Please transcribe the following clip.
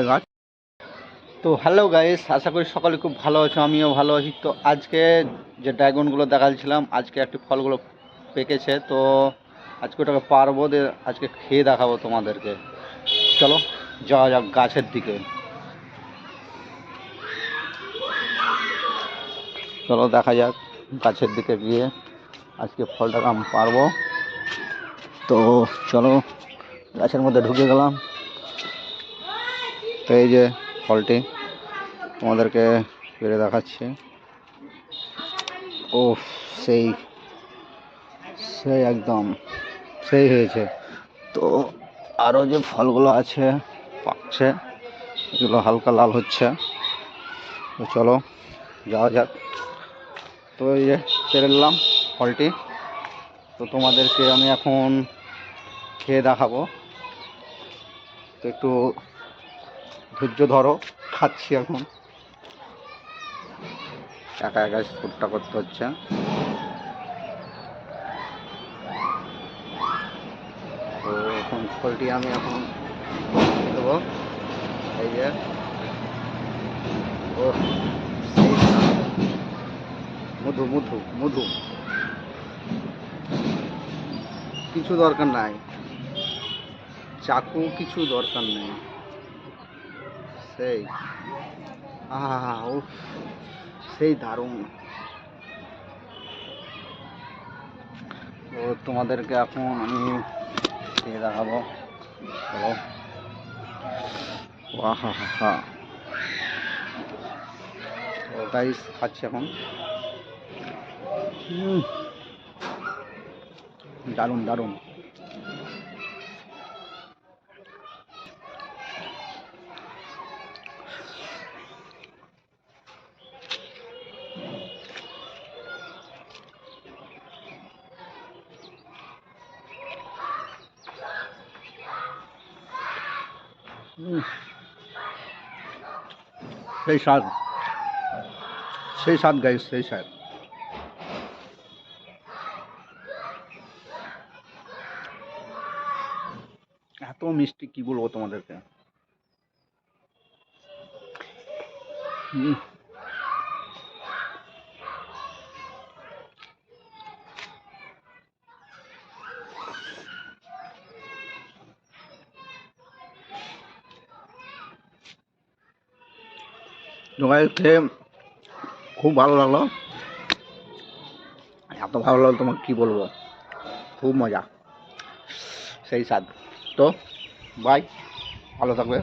গাছ। তো hello guys, আশা করি সকলে খুব ভালো আছো, আমিও ভালো আছি। তো আজকে যে ড্রাগনগুলো দেখাচ্ছিলাম, আজকে একটি ফলগুলো পেকেছে, তো আজকে ওটাকে পারবো, আজকে খেয়ে দেখাবো তোমাদেরকে। চলো যাওয়া যাক গাছের দিকে। চলো দেখা যাক গাছের দিকে গিয়ে আজকে ফলটাকে আমি পারবো। তো চলো গাছের মধ্যে ঢুকে গেলাম। তো এই যে ফলটি তোমাদেরকে পেরে দেখাচ্ছি। ও সেই সেই একদম সেই হয়েছে। তো আরও যে ফলগুলো আছে পাকছে, এগুলো হালকা লাল হচ্ছে। তো চলো যাওয়া যাক। তো এই যে পেরে নিলাম ফলটি, তো তোমাদেরকে আমি এখন খেয়ে দেখাবো। তো একটু ধৈর্য ধরো, খাচ্ছি এখন। একা একা ফুটটা করতে হচ্ছে। তো এখন ফলটি আমি এখন দেবো। এই যে ও মধু মধু মধু, কিছু দরকার নাই, চাকু কিছু দরকার নেই। সেই ও সেই দারুণ। তো তোমাদেরকে এখন আমি খেয়ে দেখাবো। চলো। হা হা হা। তো গাইস খাচ্ছি এখন। দারুণ দারুণ। সেই স্বাদ, সেই স্বাদ গাইস, সেই স্বাদ। এত মিষ্টি কি বলবো তোমাদেরকে। তোমাদের খেয়ে খুব ভালো লাগলো, এত ভালো লাগলো তোমাকে কি বলবো, খুব মজা, সেই স্বাদ। তো বাই, ভালো থাকবে।